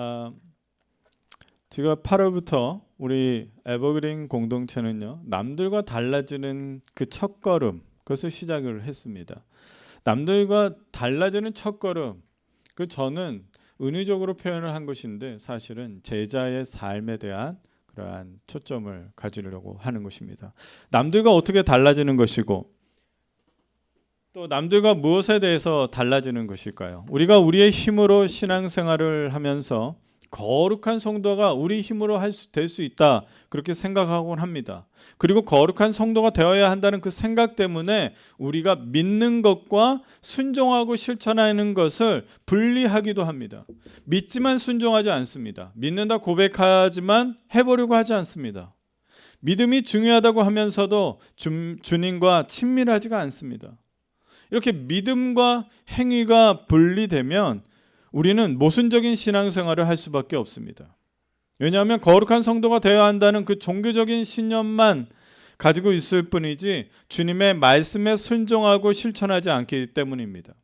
아, 제가 8월부터 우리 에버그린 공동체는요, 남들과 달라지는 그 첫걸음, 그것을 시작을 했습니다. 남들과 달라지는 첫걸음, 그 저는 은유적으로 표현을 한 것인데 사실은 제자의 삶에 대한 그러한 초점을 가지려고 하는 것입니다. 남들과 어떻게 달라지는 것이고 또 남들과 무엇에 대해서 달라지는 것일까요? 우리가 우리의 힘으로 신앙생활을 하면서 거룩한 성도가 우리 힘으로 될 수 있다 그렇게 생각하곤 합니다. 그리고 거룩한 성도가 되어야 한다는 그 생각 때문에 우리가 믿는 것과 순종하고 실천하는 것을 분리하기도 합니다. 믿지만 순종하지 않습니다. 믿는다 고백하지만 해보려고 하지 않습니다. 믿음이 중요하다고 하면서도 주님과 친밀하지가 않습니다. 이렇게 믿음과 행위가 분리되면 우리는 모순적인 신앙생활을 할 수밖에 없습니다. 왜냐하면 거룩한 성도가 되어야 한다는 그 종교적인 신념만 가지고 있을 뿐이지 주님의 말씀에 순종하고 실천하지 않기 때문입니다.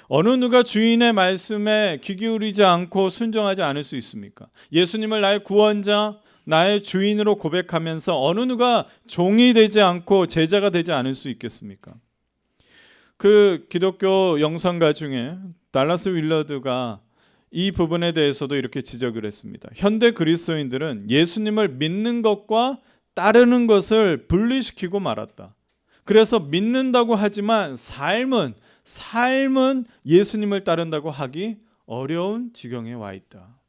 어느 누가 주인의 말씀에 귀 기울이지 않고 순종하지 않을 수 있습니까? 예수님을 나의 구원자, 나의 주인으로 고백하면서 어느 누가 종이 되지 않고 제자가 되지 않을 수 있겠습니까? 그 기독교 영성가 중에 달라스 윌러드가 이 부분에 대해서도 이렇게 지적을 했습니다. 현대 그리스도인들은 예수님을 믿는 것과 따르는 것을 분리시키고 말았다. 그래서 믿는다고 하지만 삶은 예수님을 따른다고 하기 어려운 지경에 와 있다.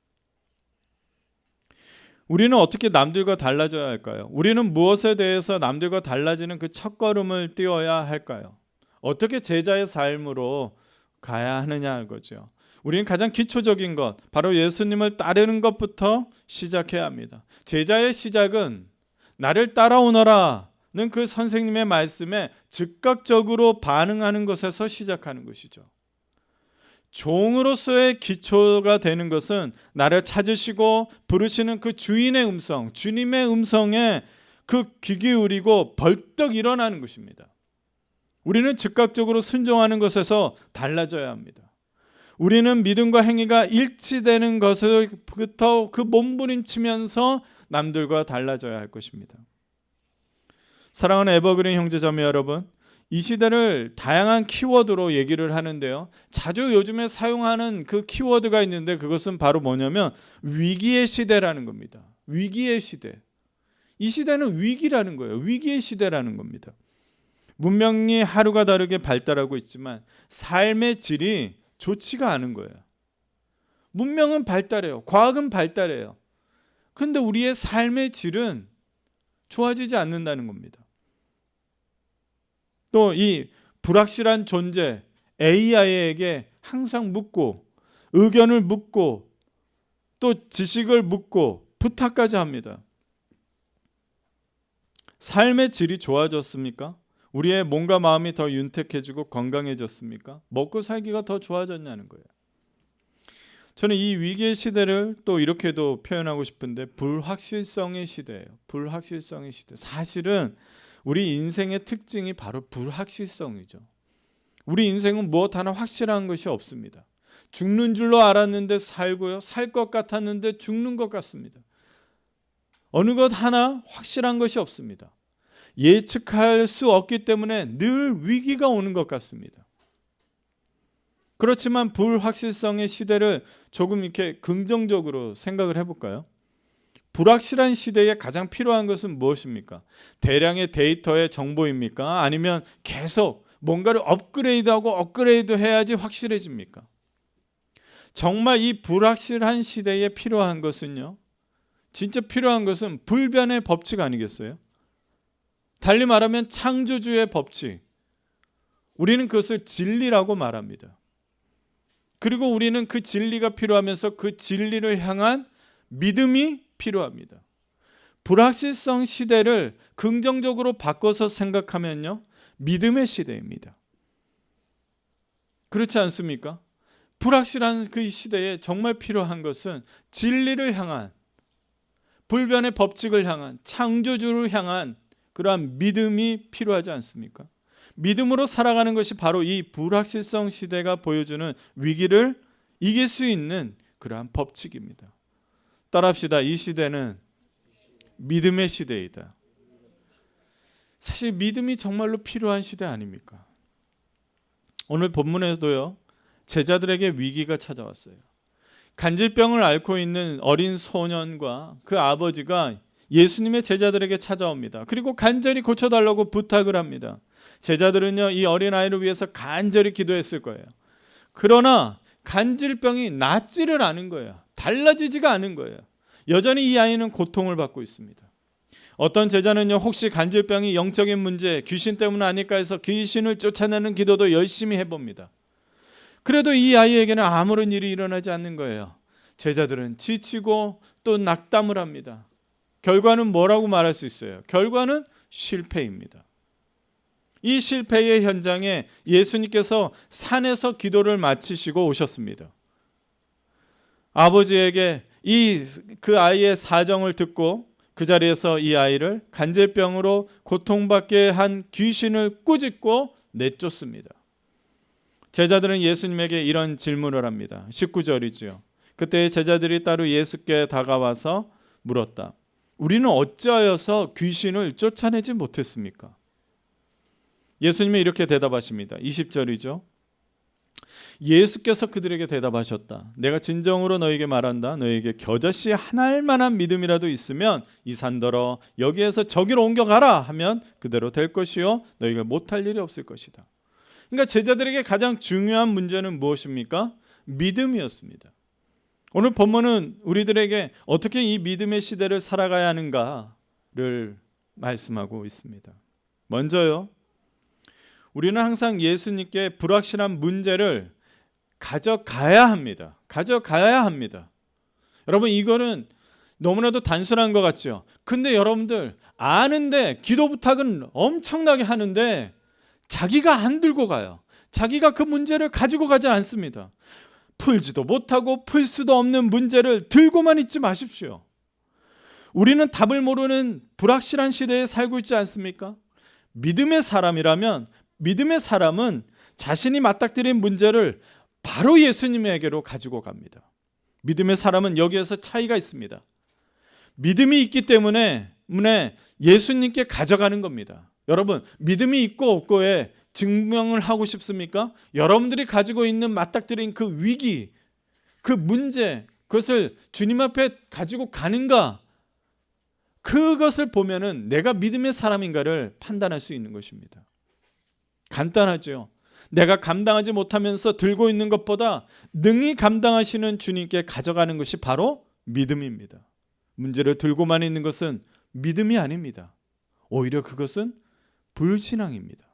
우리는 어떻게 남들과 달라져야 할까요? 우리는 무엇에 대해서 남들과 달라지는 그 첫걸음을 띄어야 할까요? 어떻게 제자의 삶으로 가야 하느냐 거죠. 우리는 가장 기초적인 것, 바로 예수님을 따르는 것부터 시작해야 합니다. 제자의 시작은 나를 따라오너라는 그 선생님의 말씀에 즉각적으로 반응하는 것에서 시작하는 것이죠. 종으로서의 기초가 되는 것은 나를 찾으시고 부르시는 그 주인의 음성, 주님의 음성에 그 귀 기울이고 벌떡 일어나는 것입니다. 우리는 즉각적으로 순종하는 것에서 달라져야 합니다. 우리는 믿음과 행위가 일치되는 것부터 그 몸부림치면서 남들과 달라져야 할 것입니다. 사랑하는 에버그린 형제자매 여러분, 이 시대를 다양한 키워드로 얘기를 하는데요. 자주 요즘에 사용하는 그 키워드가 있는데 그것은 바로 뭐냐면 위기의 시대라는 겁니다. 위기의 시대. 이 시대는 위기라는 거예요. 위기의 시대라는 겁니다. 문명이 하루가 다르게 발달하고 있지만 삶의 질이 좋지가 않은 거예요. 문명은 발달해요. 과학은 발달해요. 그런데 우리의 삶의 질은 좋아지지 않는다는 겁니다. 또 이 불확실한 존재 AI에게 항상 묻고 의견을 묻고 또 지식을 묻고 부탁까지 합니다. 삶의 질이 좋아졌습니까? 우리의 몸과 마음이 더 윤택해지고 건강해졌습니까? 먹고 살기가 더 좋아졌냐는 거예요. 저는 이 위기의 시대를 또 이렇게도 표현하고 싶은데 불확실성의 시대예요. 불확실성의 시대. 사실은 우리 인생의 특징이 바로 불확실성이죠. 우리 인생은 무엇 하나 확실한 것이 없습니다. 죽는 줄로 알았는데 살고요. 살 것 같았는데 죽는 것 같습니다. 어느 것 하나 확실한 것이 없습니다. 예측할 수 없기 때문에 늘 위기가 오는 것 같습니다. 그렇지만 불확실성의 시대를 조금 이렇게 긍정적으로 생각을 해볼까요? 불확실한 시대에 가장 필요한 것은 무엇입니까? 대량의 데이터의 정보입니까? 아니면 계속 뭔가를 업그레이드 해야지 확실해집니까? 정말 이 불확실한 시대에 필요한 것은요, 진짜 필요한 것은 불변의 법칙 아니겠어요? 달리 말하면 창조주의 법칙. 우리는 그것을 진리라고 말합니다. 그리고 우리는 그 진리가 필요하면서 그 진리를 향한 믿음이 필요합니다. 불확실성 시대를 긍정적으로 바꿔서 생각하면요, 믿음의 시대입니다. 그렇지 않습니까? 불확실한 그 시대에 정말 필요한 것은 진리를 향한, 불변의 법칙을 향한, 창조주를 향한 그러한 믿음이 필요하지 않습니까? 믿음으로 살아가는 것이 바로 이 불확실성 시대가 보여주는 위기를 이길 수 있는 그러한 법칙입니다. 따라합시다. 이 시대는 믿음의 시대이다. 사실 믿음이 정말로 필요한 시대 아닙니까? 오늘 본문에도요, 제자들에게 위기가 찾아왔어요. 간질병을 앓고 있는 어린 소년과 그 아버지가 예수님의 제자들에게 찾아옵니다. 그리고 간절히 고쳐달라고 부탁을 합니다. 제자들은요, 이 어린아이를 위해서 간절히 기도했을 거예요. 그러나 간질병이 낫지를 않은 거예요. 달라지지가 않은 거예요. 여전히 이 아이는 고통을 받고 있습니다. 어떤 제자는요, 혹시 간질병이 영적인 문제, 귀신 때문 아닐까 해서 귀신을 쫓아내는 기도도 열심히 해봅니다. 그래도 이 아이에게는 아무런 일이 일어나지 않는 거예요. 제자들은 지치고 또 낙담을 합니다. 결과는 뭐라고 말할 수 있어요? 결과는 실패입니다. 이 실패의 현장에 예수님께서 산에서 기도를 마치시고 오셨습니다. 아버지에게 그 아이의 사정을 듣고 그 자리에서 이 아이를 간질병으로 고통받게 한 귀신을 꾸짖고 내쫓습니다. 제자들은 예수님에게 이런 질문을 합니다. 19절이죠. 그때 제자들이 따로 예수께 다가와서 물었다. 우리는 어찌하여서 귀신을 쫓아내지 못했습니까? 예수님이 이렇게 대답하십니다. 20절이죠. 예수께서 그들에게 대답하셨다. 내가 진정으로 너에게 말한다. 너에게 겨자씨 한 알만한 믿음이라도 있으면 이 산더러 여기에서 저기로 옮겨가라 하면 그대로 될 것이요 너희가 못할 일이 없을 것이다. 그러니까 제자들에게 가장 중요한 문제는 무엇입니까? 믿음이었습니다. 오늘 본문은 우리들에게 어떻게 이 믿음의 시대를 살아가야 하는가를 말씀하고 있습니다. 먼저요, 우리는 항상 예수님께 불확실한 문제를 가져가야 합니다. 가져가야 합니다. 여러분, 이거는 너무나도 단순한 것 같죠? 근데 여러분들 아는데, 기도 부탁은 엄청나게 하는데 자기가 안 들고 가요. 자기가 그 문제를 가지고 가지 않습니다. 풀지도 못하고 풀 수도 없는 문제를 들고만 있지 마십시오. 우리는 답을 모르는 불확실한 시대에 살고 있지 않습니까? 믿음의 사람이라면, 믿음의 사람은 자신이 맞닥뜨린 문제를 바로 예수님에게로 가지고 갑니다. 믿음의 사람은 여기에서 차이가 있습니다. 믿음이 있기 때문에 예수님께 가져가는 겁니다. 여러분, 믿음이 있고 없고에 증명을 하고 싶습니까? 여러분들이 가지고 있는 맞닥뜨린 그 위기, 그 문제, 그것을 주님 앞에 가지고 가는가? 그것을 보면은 내가 믿음의 사람인가를 판단할 수 있는 것입니다. 간단하죠. 내가 감당하지 못하면서 들고 있는 것보다 능히 감당하시는 주님께 가져가는 것이 바로 믿음입니다. 문제를 들고만 있는 것은 믿음이 아닙니다. 오히려 그것은 불신앙입니다.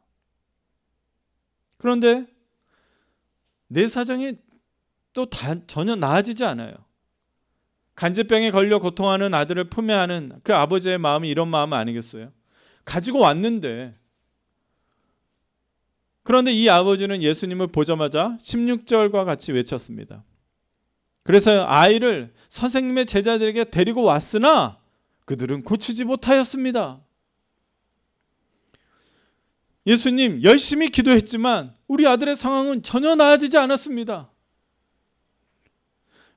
그런데 내 사정이 또 전혀 나아지지 않아요. 간질병에 걸려 고통하는 아들을 품에 안은 그 아버지의 마음이 이런 마음 아니겠어요? 가지고 왔는데, 그런데 이 아버지는 예수님을 보자마자 16절과 같이 외쳤습니다. 그래서 아이를 선생님의 제자들에게 데리고 왔으나 그들은 고치지 못하였습니다. 예수님, 열심히 기도했지만 우리 아들의 상황은 전혀 나아지지 않았습니다.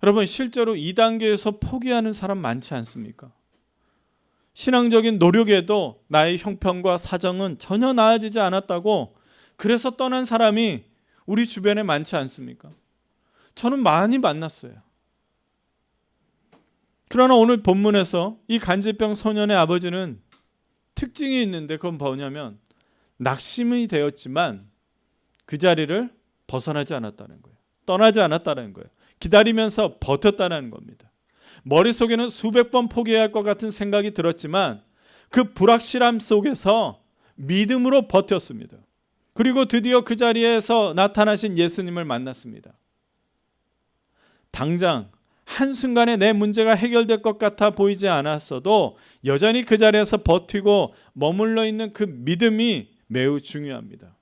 여러분, 실제로 2단계에서 포기하는 사람 많지 않습니까? 신앙적인 노력에도 나의 형편과 사정은 전혀 나아지지 않았다고 그래서 떠난 사람이 우리 주변에 많지 않습니까? 저는 많이 만났어요. 그러나 오늘 본문에서 이 간질병 소년의 아버지는 특징이 있는데, 그건 뭐냐면 낙심이 되었지만 그 자리를 벗어나지 않았다는 거예요. 떠나지 않았다는 거예요. 기다리면서 버텼다는 겁니다. 머릿속에는 수백 번 포기해야 할 것 같은 생각이 들었지만 그 불확실함 속에서 믿음으로 버텼습니다. 그리고 드디어 그 자리에서 나타나신 예수님을 만났습니다. 당장 한순간에 내 문제가 해결될 것 같아 보이지 않았어도 여전히 그 자리에서 버티고 머물러 있는 그 믿음이 매우 중요합니다.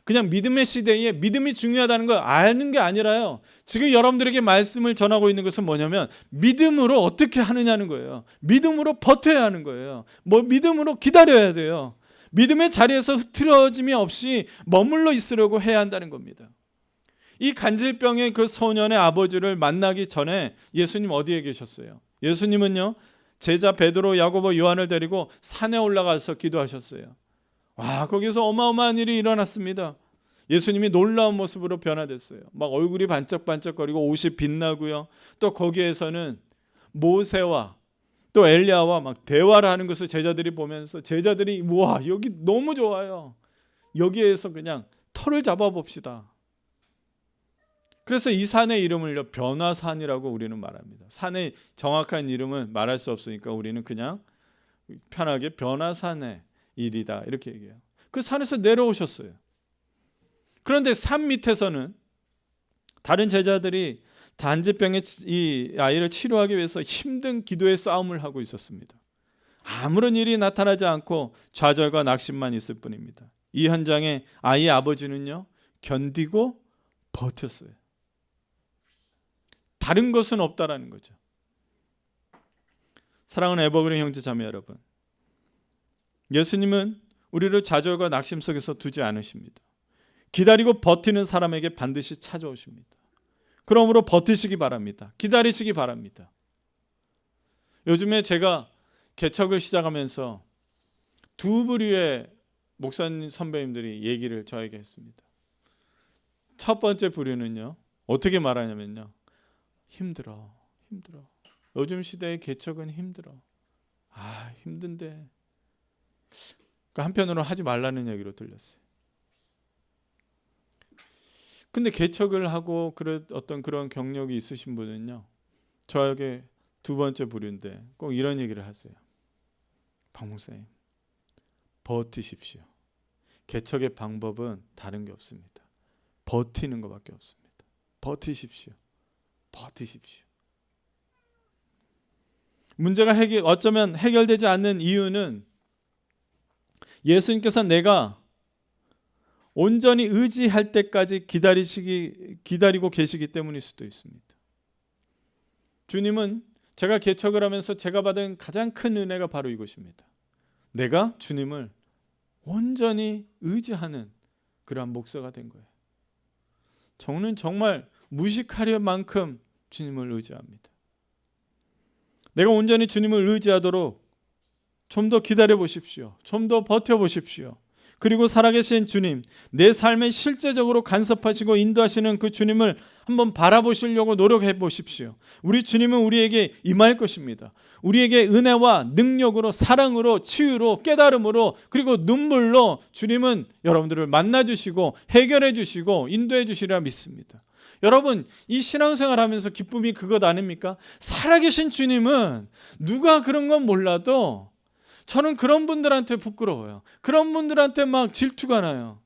그냥 믿음의 시대에 믿음이 중요하다는 걸 아는 게 아니라요, 지금 여러분들에게 말씀을 전하고 있는 것은 뭐냐면 믿음으로 어떻게 하느냐는 거예요. 믿음으로 버텨야 하는 거예요. 믿음으로 기다려야 돼요. 믿음의 자리에서 흐트러짐이 없이 머물러 있으려고 해야 한다는 겁니다. 이 간질병의 그 소년의 아버지를 만나기 전에 예수님 어디에 계셨어요? 예수님은요, 제자 베드로, 야고보, 요한을 데리고 산에 올라가서 기도하셨어요. 와, 거기서 어마어마한 일이 일어났습니다. 예수님이 놀라운 모습으로 변화됐어요. 막 얼굴이 반짝반짝거리고 옷이 빛나고요. 또 거기에서는 모세와 또 엘리야와 막 대화를 하는 것을 제자들이 보면서 제자들이 와, 여기 너무 좋아요. 여기에서 그냥 터를 잡아 봅시다. 그래서 이 산의 이름을요, 변화산이라고 우리는 말합니다. 산의 정확한 이름은 말할 수 없으니까 우리는 그냥 편하게 변화산의 일이다 이렇게 얘기해요. 그 산에서 내려오셨어요. 그런데 산 밑에서는 다른 제자들이 단지병의 이 아이를 치료하기 위해서 힘든 기도의 싸움을 하고 있었습니다. 아무런 일이 나타나지 않고 좌절과 낙심만 있을 뿐입니다. 이 현장에 아이의 아버지는요, 견디고 버텼어요. 다른 것은 없다라는 거죠. 사랑하는 에버그린 형제 자매 여러분, 예수님은 우리를 좌절과 낙심 속에서 두지 않으십니다. 기다리고 버티는 사람에게 반드시 찾아오십니다. 그러므로 버티시기 바랍니다. 기다리시기 바랍니다. 요즘에 제가 개척을 시작하면서 두 부류의 목사님 선배님들이 얘기를 저에게 했습니다. 첫 번째 부류는요, 어떻게 말하냐면요, 힘들어. 요즘 시대의 개척은 힘들어. 힘든데. 그러니까 한편으로 하지 말라는 얘기로 들렸어요. 근데 개척을 하고 어떤 그런 경력이 있으신 분은요, 저에게 두 번째 부류인데 꼭 이런 얘기를 하세요. 박 목사님, 버티십시오. 개척의 방법은 다른 게 없습니다. 버티는 것밖에 없습니다. 버티십시오. 문제가 어쩌면 해결되지 않는 이유는 예수님께서 내가 온전히 의지할 때까지 기다리고 계시기 때문일 수도 있습니다. 주님은 제가 개척을 하면서 제가 받은 가장 큰 은혜가 바로 이것입니다. 내가 주님을 온전히 의지하는 그러한 목사가 된 거예요. 저는 정말 무식할 만큼 주님을 의지합니다. 내가 온전히 주님을 의지하도록 좀 더 기다려 보십시오. 좀 더 버텨 보십시오. 그리고 살아계신 주님, 내 삶에 실제적으로 간섭하시고 인도하시는 그 주님을 한번 바라보시려고 노력해 보십시오. 우리 주님은 우리에게 임할 것입니다. 우리에게 은혜와 능력으로, 사랑으로, 치유로, 깨달음으로, 그리고 눈물로 주님은 여러분들을 만나주시고 해결해 주시고 인도해 주시리라 믿습니다. 여러분, 이 신앙생활 하면서 기쁨이 그것 아닙니까? 살아계신 주님은 누가 그런 건 몰라도 저는 그런 분들한테 부끄러워요. 그런 분들한테 막 질투가 나요.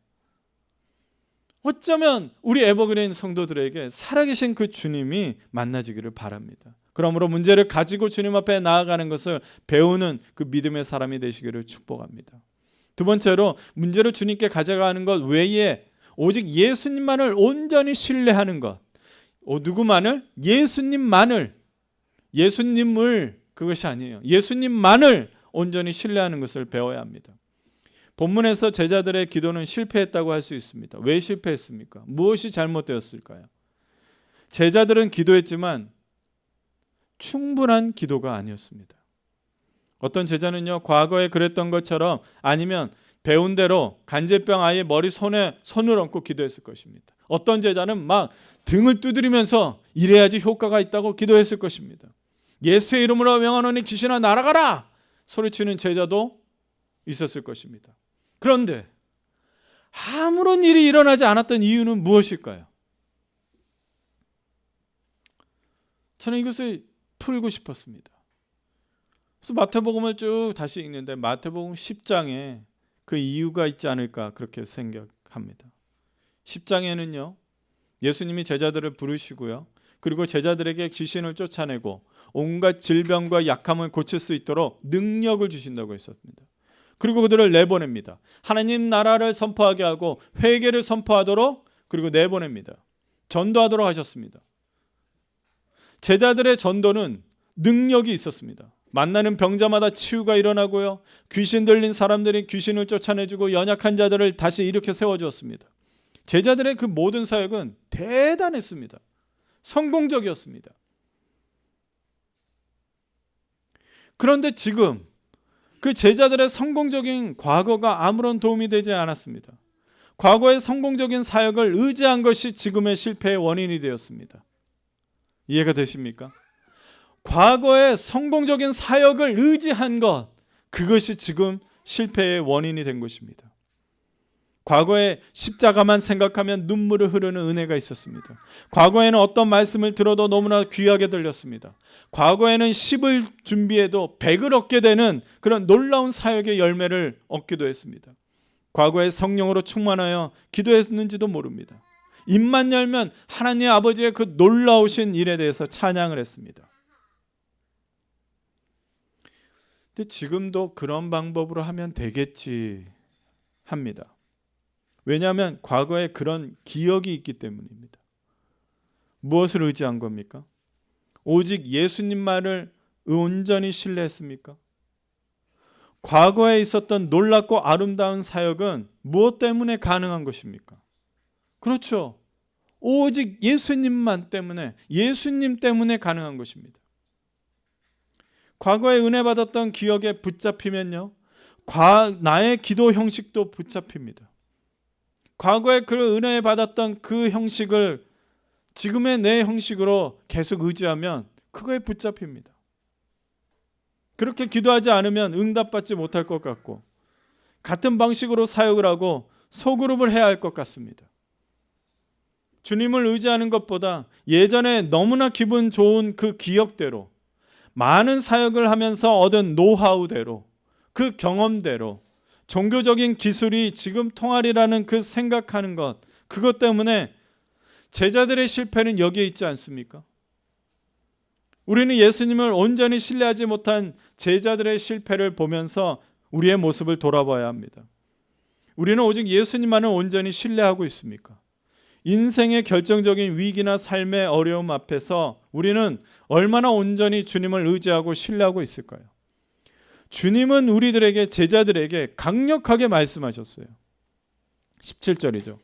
어쩌면 우리 에버그린 성도들에게 살아계신 그 주님이 만나지기를 바랍니다. 그러므로 문제를 가지고 주님 앞에 나아가는 것을 배우는 그 믿음의 사람이 되시기를 축복합니다. 두 번째로, 문제를 주님께 가져가는 것 외에 오직 예수님만을 온전히 신뢰하는 것. 누구만을? 예수님을, 그것이 아니에요. 예수님만을 온전히 신뢰하는 것을 배워야 합니다. 본문에서 제자들의 기도는 실패했다고 할 수 있습니다. 왜 실패했습니까? 무엇이 잘못되었을까요? 제자들은 기도했지만 충분한 기도가 아니었습니다. 어떤 제자는요, 과거에 그랬던 것처럼 아니면 배운 대로 간질병 아이의 머리 손을 얹고 기도했을 것입니다. 어떤 제자는 막 등을 두드리면서 이래야지 효과가 있다고 기도했을 것입니다. 예수의 이름으로 명하노니 귀신아 날아가라! 소리치는 제자도 있었을 것입니다. 그런데 아무런 일이 일어나지 않았던 이유는 무엇일까요? 저는 이것을 풀고 싶었습니다. 그래서 마태복음을 쭉 다시 읽는데 마태복음 10장에 그 이유가 있지 않을까 그렇게 생각합니다. 10장에는요, 예수님이 제자들을 부르시고요, 그리고 제자들에게 귀신을 쫓아내고 온갖 질병과 약함을 고칠 수 있도록 능력을 주신다고 했습니다. 그리고 그들을 내보냅니다. 하나님 나라를 선포하게 하고 회개를 선포하도록 그리고 내보냅니다. 전도하도록 하셨습니다. 제자들의 전도는 능력이 있었습니다. 만나는 병자마다 치유가 일어나고요, 귀신 들린 사람들이 귀신을 쫓아내주고 연약한 자들을 다시 일으켜 세워주었습니다. 제자들의 그 모든 사역은 대단했습니다. 성공적이었습니다. 그런데 지금 그 제자들의 성공적인 과거가 아무런 도움이 되지 않았습니다. 과거의 성공적인 사역을 의지한 것이 지금의 실패의 원인이 되었습니다. 이해가 되십니까? 과거의 성공적인 사역을 의지한 것, 그것이 지금 실패의 원인이 된 것입니다. 과거에 십자가만 생각하면 눈물이 흐르는 은혜가 있었습니다. 과거에는 어떤 말씀을 들어도 너무나 귀하게 들렸습니다. 과거에는 10을 준비해도 100을 얻게 되는 그런 놀라운 사역의 열매를 얻기도 했습니다. 과거에 성령으로 충만하여 기도했는지도 모릅니다. 입만 열면 하나님 아버지의 그 놀라우신 일에 대해서 찬양을 했습니다. 근데 지금도 그런 방법으로 하면 되겠지 합니다. 왜냐하면 과거에 그런 기억이 있기 때문입니다. 무엇을 의지한 겁니까? 오직 예수님만을 온전히 신뢰했습니까? 과거에 있었던 놀랍고 아름다운 사역은 무엇 때문에 가능한 것입니까? 그렇죠. 오직 예수님만 때문에, 예수님 때문에 가능한 것입니다. 과거에 은혜 받았던 기억에 붙잡히면요, 나의 기도 형식도 붙잡힙니다. 과거에 그 은혜 받았던 그 형식을 지금의 내 형식으로 계속 의지하면 그거에 붙잡힙니다. 그렇게 기도하지 않으면 응답받지 못할 것 같고, 같은 방식으로 사역을 하고 소그룹을 해야 할 것 같습니다. 주님을 의지하는 것보다 예전에 너무나 기분 좋은 그 기억대로, 많은 사역을 하면서 얻은 노하우대로, 그 경험대로, 종교적인 기술이 지금 통하리라는 그 생각하는 것, 그것 때문에 제자들의 실패는 여기에 있지 않습니까? 우리는 예수님을 온전히 신뢰하지 못한 제자들의 실패를 보면서 우리의 모습을 돌아봐야 합니다. 우리는 오직 예수님만을 온전히 신뢰하고 있습니까? 인생의 결정적인 위기나 삶의 어려움 앞에서 우리는 얼마나 온전히 주님을 의지하고 신뢰하고 있을까요? 주님은 우리들에게, 제자들에게 강력하게 말씀하셨어요. 17절이죠.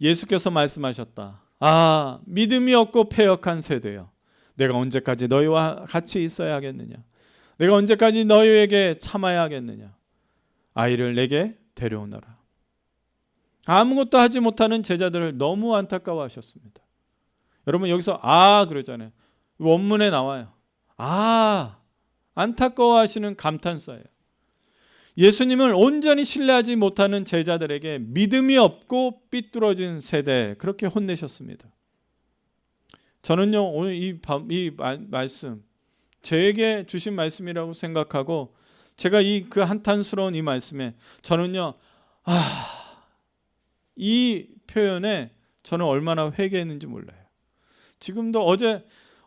예수께서 말씀하셨다. 아, 믿음이 없고 패역한 세대여, 내가 언제까지 너희와 같이 있어야 하겠느냐? 내가 언제까지 너희에게 참아야 하겠느냐? 아이를 내게 데려오너라. 아무것도 하지 못하는 제자들을 너무 안타까워하셨습니다. 여러분, 여기서 그러잖아요. 원문에 나와요. 안타까워하시는 감탄사예요. 예수님을 온전히 신뢰하지 못하는 제자들에게 믿음이 없고 삐뚤어진 세대, 그렇게 혼내셨습니다. 저는요, 오늘 이 말씀, 저에게 주신 말씀이라고 생각하고, 제가 그 한탄스러운 이 말씀에 저는요, 이 표현에 저는 얼마나 회개했는지 몰라요. 지금도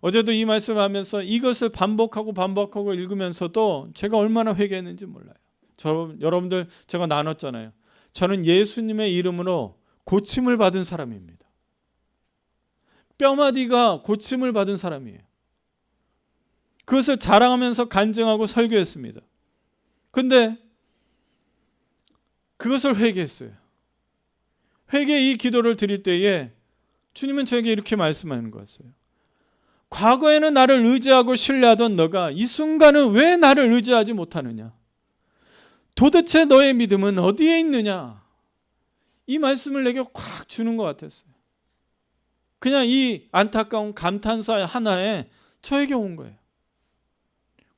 어제도 이 말씀을 하면서 이것을 반복하고 읽으면서도 제가 얼마나 회개했는지 몰라요. 여러분들, 제가 나눴잖아요. 저는 예수님의 이름으로 고침을 받은 사람입니다. 뼈마디가 고침을 받은 사람이에요. 그것을 자랑하면서 간증하고 설교했습니다. 근데 그것을 회개했어요. 회개 이 기도를 드릴 때에 주님은 저에게 이렇게 말씀하는 거였어요. 과거에는 나를 의지하고 신뢰하던 너가 이 순간은 왜 나를 의지하지 못하느냐? 도대체 너의 믿음은 어디에 있느냐? 이 말씀을 내게 콱 주는 것 같았어요. 그냥 이 안타까운 감탄사 하나에 저에게 온 거예요.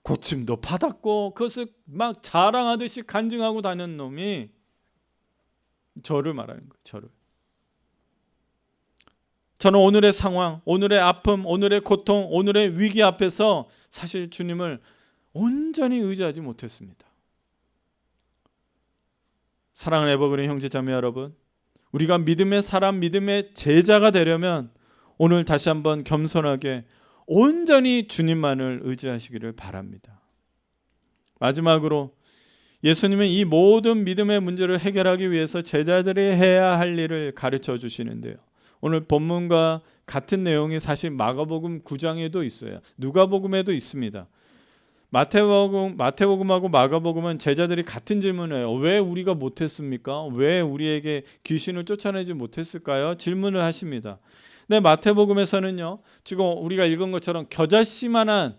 고침도 받았고 그것을 막 자랑하듯이 간증하고 다니는 놈이 저를 말하는 거예요. 저는 오늘의 상황, 오늘의 아픔, 오늘의 고통, 오늘의 위기 앞에서 사실 주님을 온전히 의지하지 못했습니다. 사랑하는 에버그린 형제자매 여러분, 우리가 믿음의 사람, 믿음의 제자가 되려면 오늘 다시 한번 겸손하게 온전히 주님만을 의지하시기를 바랍니다. 마지막으로 예수님은 이 모든 믿음의 문제를 해결하기 위해서 제자들이 해야 할 일을 가르쳐 주시는데요. 오늘 본문과 같은 내용이 사실 마가복음 9장에도 있어요. 누가복음에도 있습니다. 마태복음하고 마가복음은 제자들이 같은 질문을 해요. 왜 우리가 못했습니까? 왜 우리에게 귀신을 쫓아내지 못했을까요? 질문을 하십니다. 근데 마태복음에서는요, 지금 우리가 읽은 것처럼 겨자씨만한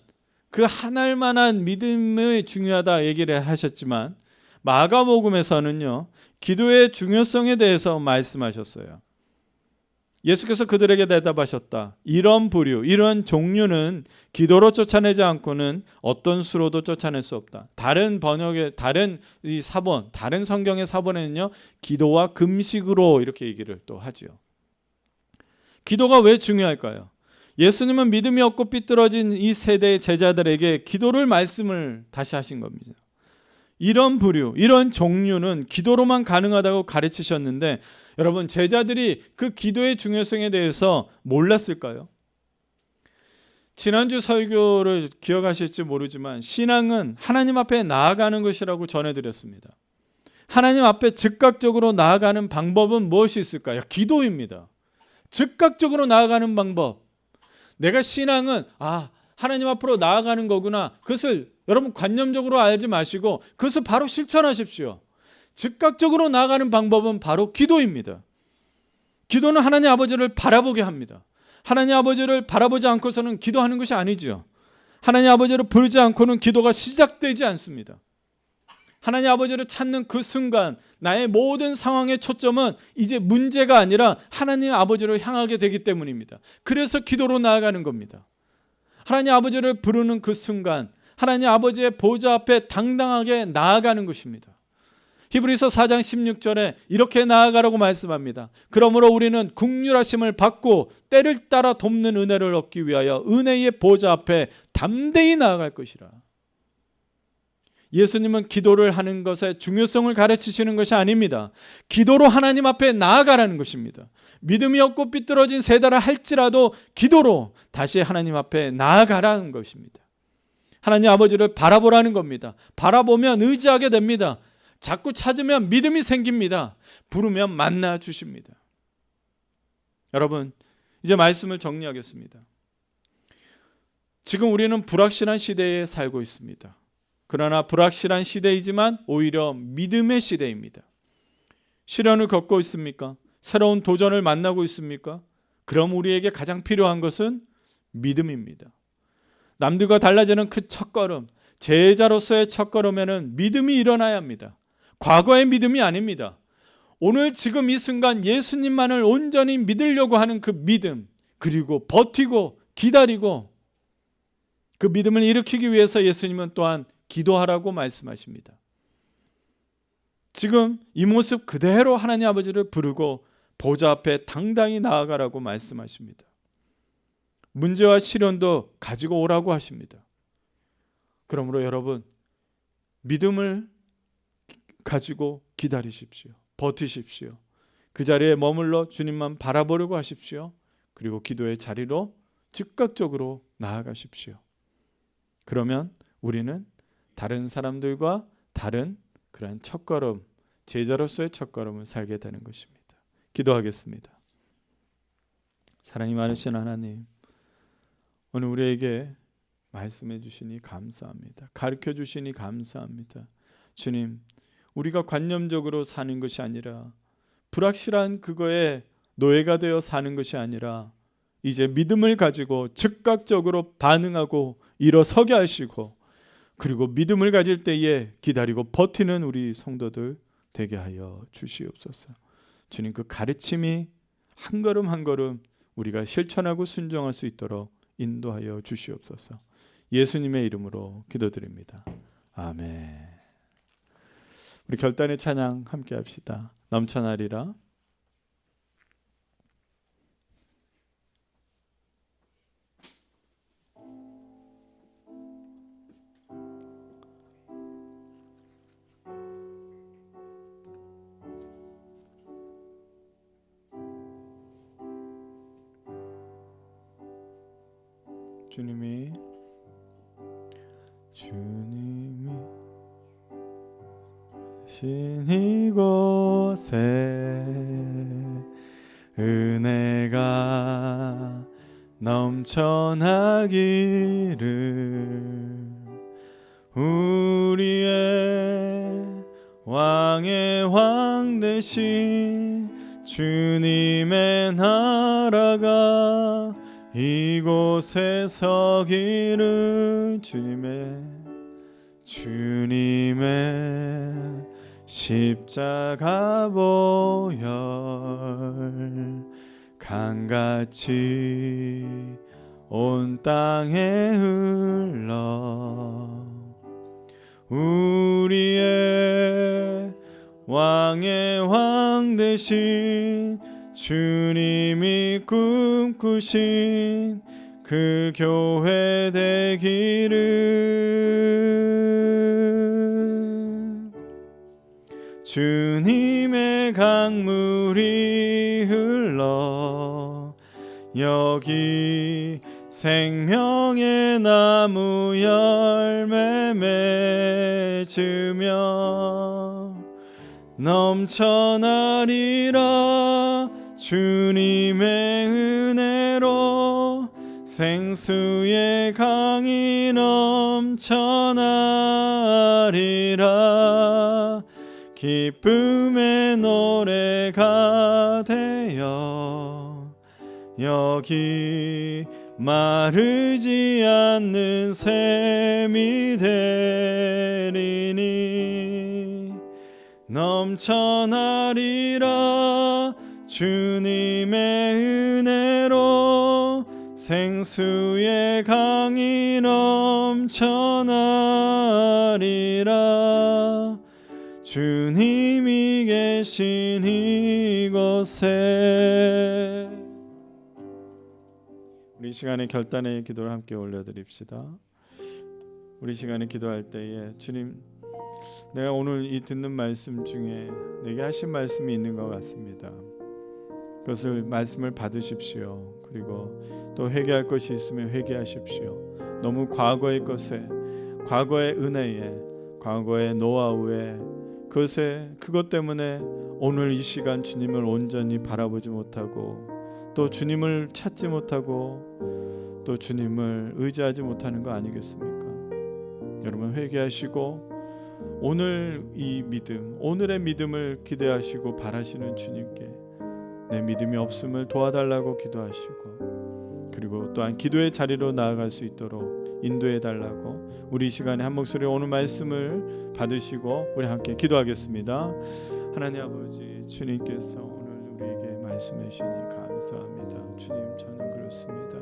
그 한 알만한 믿음이 중요하다 얘기를 하셨지만, 마가복음에서는요, 기도의 중요성에 대해서 말씀하셨어요. 예수께서 그들에게 대답하셨다. 이런 부류, 이런 종류는 기도로 쫓아내지 않고는 어떤 수로도 쫓아낼 수 없다. 다른 번역의 다른 이 사본, 다른 성경의 사본에는요, 기도와 금식으로 이렇게 얘기를 또 하지요. 기도가 왜 중요할까요? 예수님은 믿음이 없고 삐뚤어진 이 세대의 제자들에게 기도를 말씀을 다시 하신 겁니다. 이런 부류, 이런 종류는 기도로만 가능하다고 가르치셨는데, 여러분, 제자들이 그 기도의 중요성에 대해서 몰랐을까요? 지난주 설교를 기억하실지 모르지만 신앙은 하나님 앞에 나아가는 것이라고 전해드렸습니다. 하나님 앞에 즉각적으로 나아가는 방법은 무엇이 있을까요? 기도입니다. 즉각적으로 나아가는 방법. 내가 신앙은 하나님 앞으로 나아가는 거구나. 그것을 여러분 관념적으로 알지 마시고 그것을 바로 실천하십시오. 즉각적으로 나아가는 방법은 바로 기도입니다. 기도는 하나님 아버지를 바라보게 합니다. 하나님 아버지를 바라보지 않고서는 기도하는 것이 아니죠. 하나님 아버지를 부르지 않고는 기도가 시작되지 않습니다. 하나님 아버지를 찾는 그 순간 나의 모든 상황의 초점은 이제 문제가 아니라 하나님 아버지로 향하게 되기 때문입니다. 그래서 기도로 나아가는 겁니다. 하나님 아버지를 부르는 그 순간 하나님 아버지의 보좌 앞에 당당하게 나아가는 것입니다. 히브리서 4장 16절에 이렇게 나아가라고 말씀합니다. 그러므로 우리는 긍휼하심을 받고 때를 따라 돕는 은혜를 얻기 위하여 은혜의 보좌 앞에 담대히 나아갈 것이라. 예수님은 기도를 하는 것의 중요성을 가르치시는 것이 아닙니다. 기도로 하나님 앞에 나아가라는 것입니다. 믿음이 없고 삐뚤어진 세대라 할지라도 기도로 다시 하나님 앞에 나아가라는 것입니다. 하나님 아버지를 바라보라는 겁니다. 바라보면 의지하게 됩니다. 자꾸 찾으면 믿음이 생깁니다. 부르면 만나 주십니다. 여러분, 이제 말씀을 정리하겠습니다. 지금 우리는 불확실한 시대에 살고 있습니다. 그러나 불확실한 시대이지만 오히려 믿음의 시대입니다. 시련을 겪고 있습니까? 새로운 도전을 만나고 있습니까? 그럼 우리에게 가장 필요한 것은 믿음입니다. 남들과 달라지는 그 첫걸음, 제자로서의 첫걸음에는 믿음이 일어나야 합니다. 과거의 믿음이 아닙니다. 오늘 지금 이 순간 예수님만을 온전히 믿으려고 하는 그 믿음, 그리고 버티고 기다리고 그 믿음을 일으키기 위해서 예수님은 또한 기도하라고 말씀하십니다. 지금 이 모습 그대로 하나님 아버지를 부르고 보좌 앞에 당당히 나아가라고 말씀하십니다. 문제와 시련도 가지고 오라고 하십니다. 그러므로 여러분, 믿음을 가지고 기다리십시오. 버티십시오. 그 자리에 머물러 주님만 바라보려고 하십시오. 그리고 기도의 자리로 즉각적으로 나아가십시오. 그러면 우리는 다른 사람들과 다른 그러한 첫걸음, 제자로서의 첫걸음을 살게 되는 것입니다. 기도하겠습니다. 사랑이 많으신 하나님, 오늘 우리에게 말씀해 주시니 감사합니다. 가르쳐 주시니 감사합니다. 주님, 우리가 관념적으로 사는 것이 아니라 불확실한 그거에 노예가 되어 사는 것이 아니라 이제 믿음을 가지고 즉각적으로 반응하고 일어서게 하시고, 그리고 믿음을 가질 때에 기다리고 버티는 우리 성도들 되게 하여 주시옵소서. 주님, 그 가르침이 한 걸음 한 걸음 우리가 실천하고 순종할 수 있도록 인도하여 주시옵소서. 예수님의 이름으로 기도드립니다. 아멘. 우리 결단의 찬양 함께 합시다. 넘쳐나리라. 주님이 신 이곳에 은혜가 넘쳐나기를 우리의 왕의 왕 되신 주님의 나라가 이곳에 서기를 주님의 십자가 보혈 강같이 온 땅에 흘러 우리의 왕의 왕 되신 주님이 꿈꾸신 그 교회 되기를 주님의 강물이 흘러 여기 생명의 나무 열매 맺으며 넘쳐나리라 주님의 은혜로 생수의 강이 넘쳐나리라 기쁨의 노래가 되어 여기 마르지 않는 샘이 되리니 넘쳐나리라 주님의 은혜로 생수의 강이 넘쳐나리라 주님이 계신 이곳에. 우리 시간에 결단의 기도를 함께 올려드립시다. 우리 시간에 기도할 때에 주님, 내가 오늘 이 듣는 말씀 중에 내게 하신 말씀이 있는 것 같습니다. 그것을 말씀을 받으십시오. 그리고 또 회개할 것이 있으면 회개하십시오. 너무 과거의 것에, 과거의 은혜에, 과거의 노하우에, 그것 때문에 오늘 이 시간 주님을 온전히 바라보지 못하고 또 주님을 찾지 못하고 또 주님을 의지하지 못하는 거 아니겠습니까? 여러분 회개하시고 오늘 이 믿음, 오늘의 믿음을 기대하시고 바라시는 주님께 내 믿음이 없음을 도와달라고 기도하시고 그리고 또한 기도의 자리로 나아갈 수 있도록 인도해 달라고 우리 시간에 한 목소리 오늘 말씀을 받으시고 우리 함께 기도하겠습니다. 하나님 아버지, 주님께서 오늘 우리에게 말씀해 주시니 감사합니다. 주님, 저는 그렇습니다.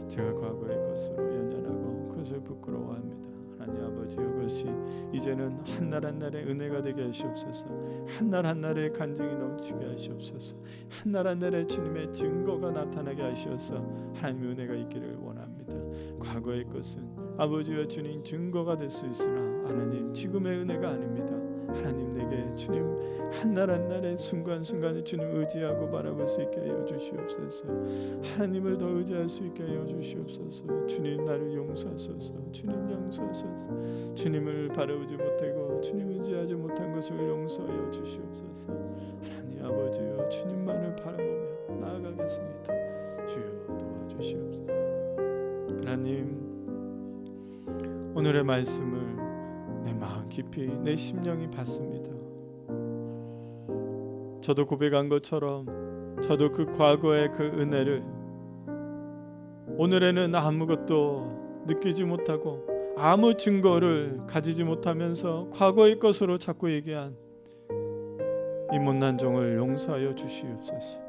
제가 과거의 것으로 연연하고 그것을 부끄러워합니다. 하나님 아버지, 이것이 이제는 한날 한날의 은혜가 되게 하시옵소서. 한날 한날의 간증이 넘치게 하시옵소서. 한날 한날의 주님의 증거가 나타나게 하시어서 하나님의 은혜가 있기를 원합니다. 과거의 것은 아버지와 주님 증거가 될 수 있으나 하나님 지금의 은혜가 아닙니다. 하나님, 내게 주님 한날 한날의 순간순간에 주님 의지하고 바라볼 수 있게 하여 주시옵소서. 하나님을 더 의지할 수 있게 하여 주시옵소서. 주님, 나를 용서하소서. 주님, 용서하소서. 주님을 바라보지 못하고 주님 의지하지 못한 것을 용서하여 주시옵소서. 하나님 아버지여, 주님만을 바라보며 나아가겠습니다. 주여 도와주시옵소서. 하나님, 오늘의 말씀을 내 마음 깊이 내 심령이 받습니다. 저도 고백한 것처럼 저도 그 과거의 그 은혜를 오늘에는 아무것도 느끼지 못하고 아무 증거를 가지지 못하면서 과거의 것으로 자꾸 얘기한 이 못난 종을 용서하여 주시옵소서.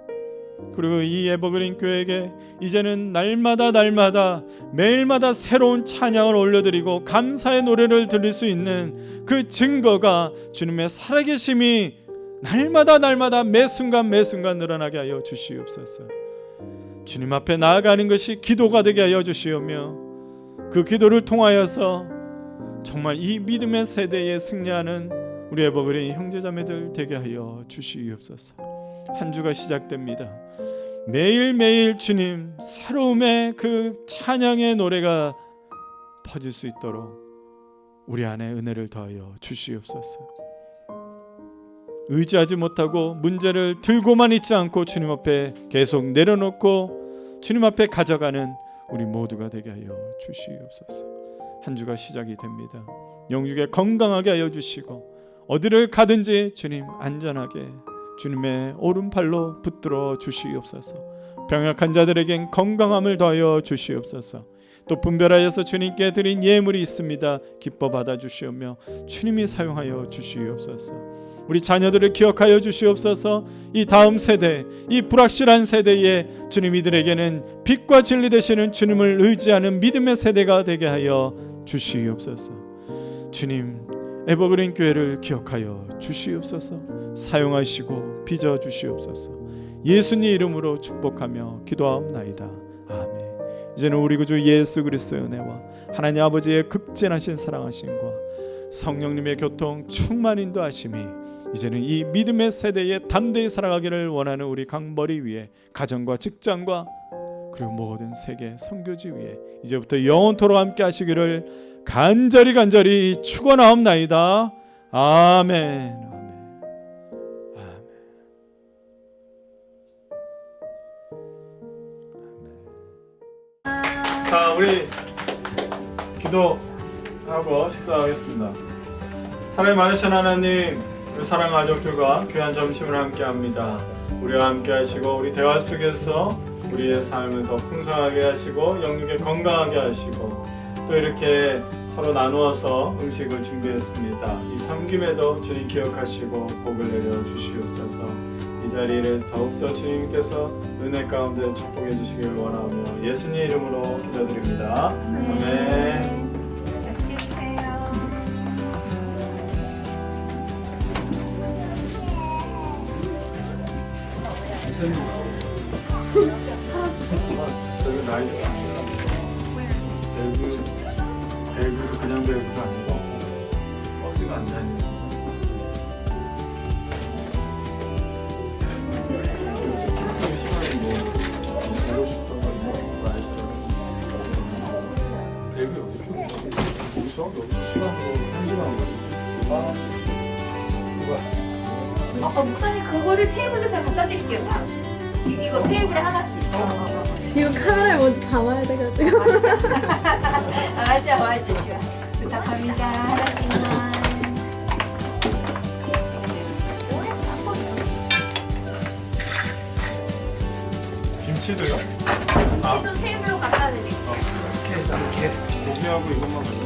그리고 이 에버그린 교회에게 이제는 날마다 매일마다 새로운 찬양을 올려드리고 감사의 노래를 들을 수 있는 그 증거가 주님의 살아계심이 날마다 매 순간 늘어나게 하여 주시옵소서. 주님 앞에 나아가는 것이 기도가 되게 하여 주시오며 그 기도를 통하여서 정말 이 믿음의 세대에 승리하는 우리 에버그린 형제자매들 되게 하여 주시옵소서. 한 주가 시작됩니다. 매일매일 주님 새로움의 그 찬양의 노래가 퍼질 수 있도록 우리 안에 은혜를 더하여 주시옵소서. 의지하지 못하고 문제를 들고만 있지 않고 주님 앞에 계속 내려놓고 주님 앞에 가져가는 우리 모두가 되게 하여 주시옵소서. 한 주가 시작이 됩니다. 영육에 건강하게 하여 주시고 어디를 가든지 주님 안전하게 주님의 오른팔로 붙들어 주시옵소서. 병약한 자들에겐 건강함을 더하여 주시옵소서. 또 분별하여서 주님께 드린 예물이 있습니다. 기뻐 받아 주시오며 주님이 사용하여 주시옵소서. 우리 자녀들을 기억하여 주시옵소서. 이 다음 세대, 이 불확실한 세대에 주님 이들에게는 빛과 진리 되시는 주님을 의지하는 믿음의 세대가 되게 하여 주시옵소서. 주님, 에버그린 교회를 기억하여 주시옵소서. 사용하시고 빚어 주시옵소서. 예수님 이름으로 축복하며 기도하옵나이다. 아멘. 이제는 우리 구주 예수 그리스도의 은혜와 하나님 아버지의 극진하신 사랑하심과 성령님의 교통 충만 인도하심이 이제는 이 믿음의 세대에 담대히 살아가기를 원하는 우리 강벌이 위에 가정과 직장과 그리고 모든 세계 선교지 위에 이제부터 영원토록 함께 하시기를 간절히 축원하옵나이다. 아멘. 자, 우리 기도하고 식사하겠습니다. 사랑이 많으신 하나님, 우리 사랑 가족들과 귀한 점심을 함께합니다. 우리와 함께하시고 우리 대화 속에서 우리의 삶을 더 풍성하게 하시고 영육에 건강하게 하시고 또 이렇게 서로 나누어서 음식을 준비했습니다. 이 섬김에도 주님 기억하시고 복을 내려 주시옵소서. 이 자리를 더욱더 주님께서 은혜 가운데 축복해 주시길 원하며 예수님 이름으로 기도드립니다. 아멘. 맛있게 드세요. 저기 나이 배구 그냥 배구가 아니고 버스가 안 다니는. 목사님 그거를 테이블로 제가 갖다 드릴게요. 자, 이거 테이블에 하나씩. 이거 카메라에 먼저 담아야 돼가지고. 맞아. 좋아. 부탁합니다. 하나씩만. 김치도요? 지도 테이블로 갖다 드릴게요. 이렇게 고기하고 이것만.